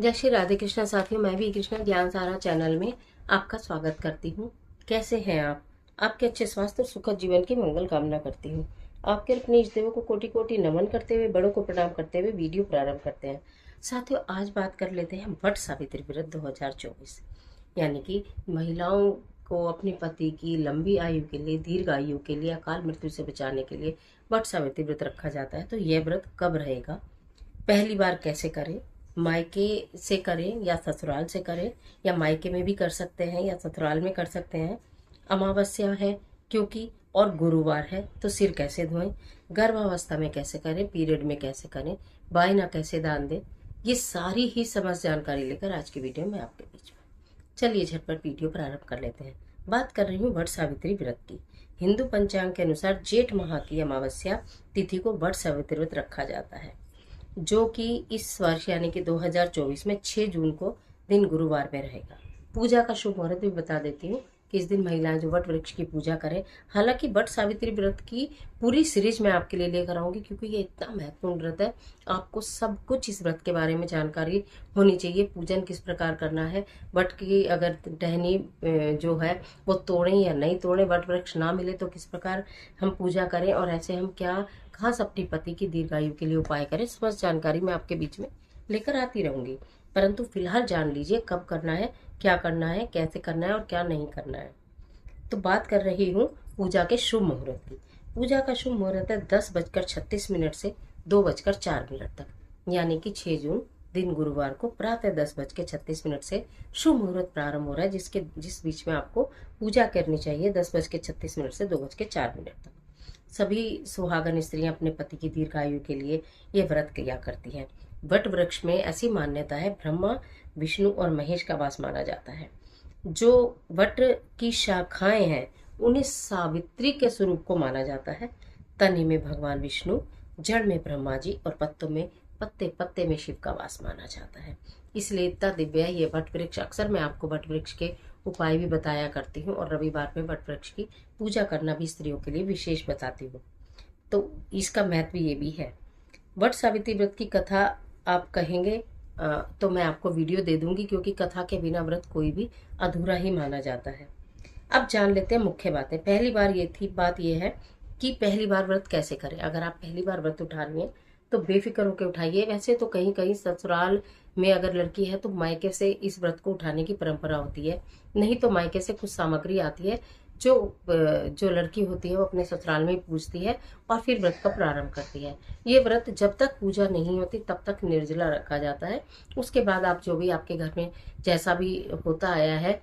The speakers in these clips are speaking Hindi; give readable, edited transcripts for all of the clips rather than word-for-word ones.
जय श्री राधे कृष्णा साथियों, मैं भी कृष्णा ज्ञान सारा चैनल में आपका स्वागत करती हूँ। कैसे हैं आप? आपके अच्छे स्वास्थ्य और सुखद जीवन की मंगल कामना करती हूँ। आपके अपने इष्ट देवों को कोटि कोटि नमन करते हुए, बड़ों को प्रणाम करते हुए वीडियो प्रारंभ करते हैं। साथियों, आज बात कर लेते हैं वट सावित्री व्रत 2024, यानी कि महिलाओं को अपने पति की लंबी आयु के लिए, दीर्घ आयु के लिए, अकाल मृत्यु से बचाने के लिए वट सावित्री व्रत रखा जाता है। तो यह व्रत कब रहेगा, पहली बार कैसे करें, मायके से करें या ससुराल से करें, या मायके में भी कर सकते हैं या ससुराल में कर सकते हैं। अमावस्या है क्योंकि, और गुरुवार है, तो सिर कैसे धोएं, गर्भावस्था में कैसे करें, पीरियड में कैसे करें, बायना कैसे दान दें, ये सारी ही समस्त जानकारी लेकर आज की वीडियो में आपके बीच में। चलिए झटपट वीडियो प्रारंभ कर लेते हैं। बात कर रही हूँ वट सावित्री व्रत की। हिंदू पंचांग के अनुसार जेठ माह की अमावस्या तिथि को वट सावित्री व्रत रखा जाता है, जो कि इस वर्ष यानी कि 2024 में 6 जून को दिन गुरुवार में रहेगा। पूजा का शुभ मुहूर्त भी बता देती हूँ कि इस दिन महिलाएं जो वट वृक्ष की पूजा करें। हालांकि वट सावित्री व्रत की पूरी सीरीज मैं आपके लिए लेकर आऊंगी, क्योंकि ये इतना महत्वपूर्ण व्रत है। आपको सब कुछ इस व्रत के बारे में जानकारी होनी चाहिए। पूजन किस प्रकार करना है, वट की अगर टहनी जो है वो तोड़ें या नहीं तोड़ें, वट वृक्ष ना मिले तो किस प्रकार हम पूजा करें, और ऐसे हम क्या खास अपने पति की दीर्घायु के लिए उपाय करें, समस्त जानकारी मैं आपके बीच में लेकर आती रहूंगी। परंतु फिलहाल जान लीजिए कब करना है, क्या करना है, कैसे करना है और क्या नहीं करना है। तो बात कर रही हूँ पूजा के शुभ मुहूर्त की। पूजा का शुभ मुहूर्त है 10:36 से 2:04 तक, यानी कि 6 जून दिन गुरुवार को प्रातः 10:36 से शुभ मुहूर्त प्रारंभ हो रहा है, जिस बीच में आपको पूजा करनी चाहिए 10:36 से 2:04 तक। सभी सुहागन स्त्रियां अपने पति की दीर्घायु के लिए ये व्रत किया करती हैं। वट वृक्ष में ऐसी मान्यता है, ब्रह्मा, विष्णु और महेश का वास माना जाता है। जो वट की शाखाएं हैं उन्हें सावित्री के स्वरूप को माना जाता है। तने में भगवान विष्णु, जड़ में ब्रह्मा जी और पत्तों में, पत्ते पत्ते में शिव का वास माना जाता है। इसलिए इतना दिव्य है ये वट वृक्ष। अक्सर मैं आपको वट वृक्ष के उपाय भी बताया करती हूँ, और रविवार में वट वृक्ष की पूजा करना भी स्त्रियों के लिए विशेष बताती हूँ। तो इसका महत्व ये भी है। वट सावित्री व्रत की कथा आप कहेंगे तो मैं आपको वीडियो दे दूंगी, क्योंकि कथा के बिना व्रत कोई भी अधूरा ही माना जाता है। अब जान लेते हैं मुख्य बातें। पहली बात ये है कि पहली बार व्रत कैसे करें। अगर आप पहली बार व्रत उठा रही हैं तो बेफिक्र होकर उठाइए। वैसे तो कहीं कहीं ससुराल में अगर लड़की है तो मायके से इस व्रत को उठाने की परंपरा होती है, नहीं तो मायके से कुछ सामग्री आती है जो जो लड़की होती है वो अपने ससुराल में पूजती है और फिर व्रत का प्रारंभ करती है। ये व्रत जब तक पूजा नहीं होती तब तक निर्जला रखा जाता है। उसके बाद आप जो भी आपके घर में जैसा भी होता आया है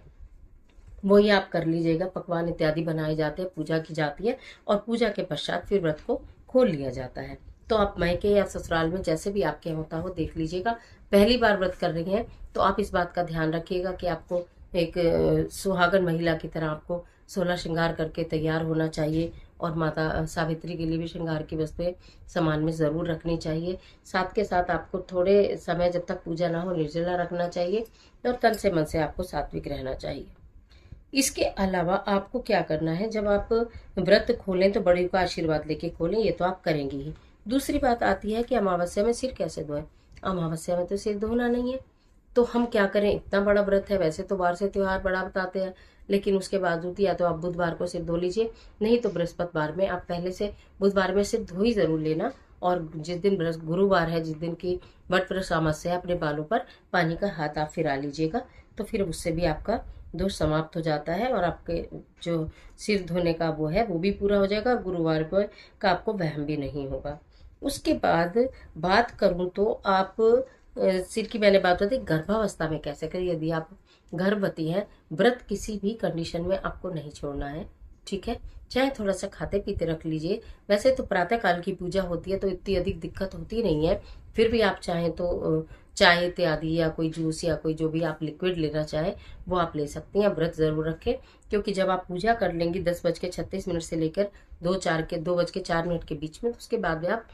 वो ही आप कर लीजिएगा। पकवान इत्यादि बनाए जाते हैं, पूजा की जाती है, और पूजा के पश्चात फिर व्रत को खोल लिया जाता है। तो आप मायके या ससुराल में जैसे भी आपके होता हो देख लीजिएगा। पहली बार व्रत कर रही हैं तो आप इस बात का ध्यान रखिएगा कि आपको एक सुहागन महिला की तरह आपको 16 श्रृंगार करके तैयार होना चाहिए, और माता सावित्री के लिए भी श्रृंगार की वस्तुएं सामान में जरूर रखनी चाहिए। साथ के साथ आपको थोड़े समय जब तक पूजा ना हो निर्जला रखना चाहिए, और तन से मन से आपको सात्विक रहना चाहिए। इसके अलावा आपको क्या करना है, जब आप व्रत खोलें तो बड़े का आशीर्वाद लेके खोलें, ये तो आप करेंगे ही। दूसरी बात आती है कि अमावस्या में सिर कैसे धोएं। अमावस्या में तो सिर धोना नहीं है, तो हम क्या करें। इतना बड़ा व्रत है, वैसे तो वार से त्योहार बड़ा बताते हैं, लेकिन उसके बावजूद या तो आप बुधवार को सिर धो लीजिए, नहीं तो बृहस्पतिवार में आप पहले से बुधवार में सिर धो ही जरूर लेना। और जिस दिन गुरुवार है, जिस दिन की वट वृक्ष अमावस्या है, अपने बालों पर पानी का हाथ आप फिरा लीजिएगा, तो फिर उससे भी आपका दोष समाप्त हो जाता है, और आपके जो सिर धोने का वो है वो भी पूरा हो जाएगा। गुरुवार को का आपको वहम भी नहीं होगा। उसके बाद बात करूं तो आप सिर की मैंने बात बताई, गर्भावस्था में कैसे करें। यदि आप गर्भवती हैं, व्रत किसी भी कंडीशन में आपको नहीं छोड़ना है, ठीक है। चाहे थोड़ा सा खाते पीते रख लीजिए। वैसे तो प्रातः काल की पूजा होती है तो इतनी अधिक दिक्कत होती नहीं है, फिर भी आप चाहें तो चाय इत्यादि या कोई जूस या कोई जो भी आप लिक्विड लेना चाहें वो आप ले सकती हैं। व्रत जरूर रखें, क्योंकि जब आप पूजा कर लेंगी 10:36 से लेकर 2:04 के बीच में, तो उसके बाद में आप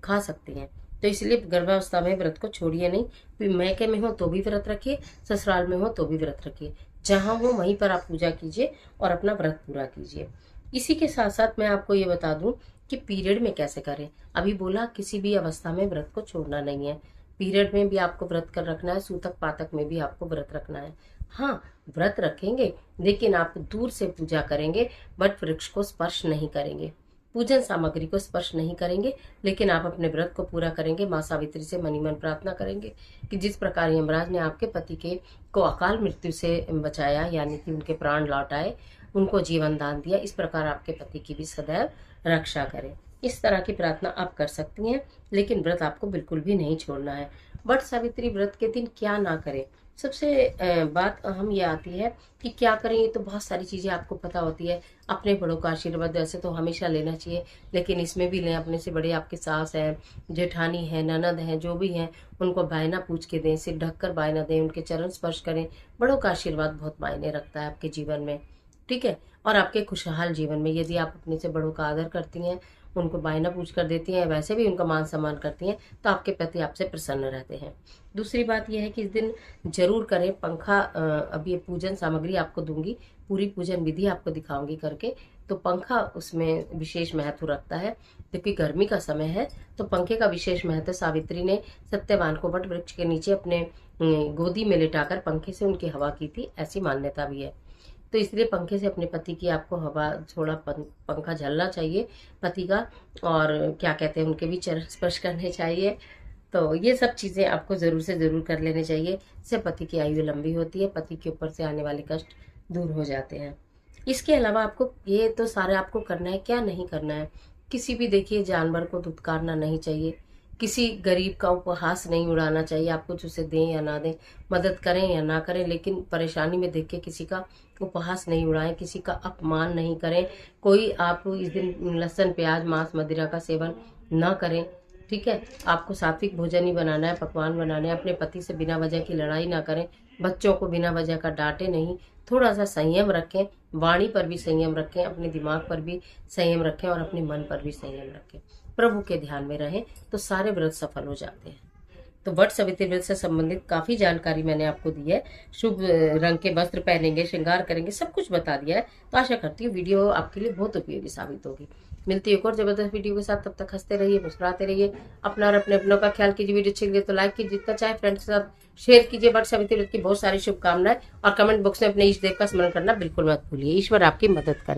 खा सकती हैं। तो इसलिए गर्भावस्था में व्रत को छोड़िए नहीं। फिर मैके में हो तो भी व्रत रखिए, ससुराल में हो तो भी व्रत रखिए, जहां हो वहीं पर आप पूजा कीजिए और अपना व्रत पूरा कीजिए। इसी के साथ साथ मैं आपको ये बता दूं कि पीरियड में कैसे करें। अभी बोला किसी भी अवस्था में व्रत को छोड़ना नहीं है। पीरियड में भी आपको व्रत कर रखना है, सूतक पातक में भी आपको व्रत रखना है। हाँ, व्रत रखेंगे लेकिन आप दूर से पूजा करेंगे, वट वृक्ष को स्पर्श नहीं करेंगे, पूजन सामग्री को स्पर्श नहीं करेंगे, लेकिन आप अपने व्रत को पूरा करेंगे। माँ सावित्री से मनी मन प्रार्थना करेंगे कि जिस प्रकार यमराज ने आपके पति के को अकाल मृत्यु से बचाया, यानी कि उनके प्राण लौटाए, उनको जीवन दान दिया, इस प्रकार आपके पति की भी सदैव रक्षा करें। इस तरह की प्रार्थना आप कर सकती हैं, लेकिन व्रत आपको बिल्कुल भी नहीं छोड़ना है। वट सावित्री व्रत के दिन क्या ना करें, सबसे बात अहम ये आती है कि क्या करें। ये तो बहुत सारी चीज़ें आपको पता होती है। अपने बड़ों का आशीर्वाद वैसे तो हमेशा लेना चाहिए, लेकिन इसमें भी लें। अपने से बड़े आपके सास हैं, जेठानी है, ननद हैं, जो भी हैं, उनको बायना पूछ के दें, सिर ढककर बायना दें, उनके चरण स्पर्श करें। बड़ों का आशीर्वाद बहुत मायने रखता है आपके जीवन में, ठीक है। और आपके खुशहाल जीवन में यदि आप अपने से बड़ों का आदर करती हैं, उनको बायना पूछ कर देती हैं, वैसे भी उनका मान सम्मान करती हैं, तो आपके पति आपसे प्रसन्न रहते हैं। दूसरी बात यह है कि इस दिन जरूर करें पंखा। अब ये पूजन सामग्री आपको दूंगी, पूरी पूजन विधि आपको दिखाऊंगी करके, तो पंखा उसमें विशेष महत्व रखता है। क्योंकि गर्मी का समय है तो पंखे का विशेष महत्व। सावित्री ने सत्यवान को वट वृक्ष के नीचे अपने गोदी में लिटाकर पंखे से उनकी हवा की थी, ऐसी मान्यता भी है। तो इसलिए पंखे से अपने पति की आपको हवा, थोड़ा पंखा झलना चाहिए पति का, और क्या कहते हैं, उनके भी चरण स्पर्श करने चाहिए। तो ये सब चीज़ें आपको ज़रूर से ज़रूर कर लेने चाहिए। इससे पति की आयु लंबी होती है, पति के ऊपर से आने वाले कष्ट दूर हो जाते हैं। इसके अलावा आपको ये तो सारे आपको करना है, क्या नहीं करना है। किसी भी देखिए जानवर को दुत्कारना नहीं चाहिए, किसी गरीब का उपहास नहीं उड़ाना चाहिए। आप कुछ उसे दें या ना दें, मदद करें या ना करें, लेकिन परेशानी में देख के किसी का उपहास नहीं उड़ाएं, किसी का अपमान नहीं करें। कोई आप इस दिन लहसुन प्याज मांस मदिरा का सेवन ना करें, ठीक है। आपको सात्विक भोजन ही बनाना है, पकवान बनाने हैं। अपने पति से बिना वजह की लड़ाई ना करें, बच्चों को बिना वजह का डांटे नहीं। थोड़ा सा संयम रखें, वाणी पर भी संयम रखें, अपने दिमाग पर भी संयम रखें और अपने मन पर भी संयम रखें। प्रभु के ध्यान में रहें तो सारे व्रत सफल हो जाते हैं। तो वट सावित्री व्रत से संबंधित काफी जानकारी मैंने आपको दी है। शुभ रंग के वस्त्र पहनेंगे, श्रृंगार करेंगे, सब कुछ बता दिया है। तो आशा करती हूँ वीडियो आपके लिए बहुत उपयोगी साबित होगी। मिलती है एक और जबरदस्त वीडियो के साथ, तब तक हंसते रहिए, मुस्कुराते रहिए, अपना और अपने अपनों का ख्याल कीजिए। वीडियो अच्छी लगे तो लाइक कीजिए, जितना चाहे फ्रेंड्स के साथ शेयर कीजिए। वट सावित्री व्रत की बहुत सारी शुभकामनाएं, और कमेंट बॉक्स में अपने इष्ट देव का स्मरण करना बिल्कुल मत भूलिए। ईश्वर आपकी मदद करे।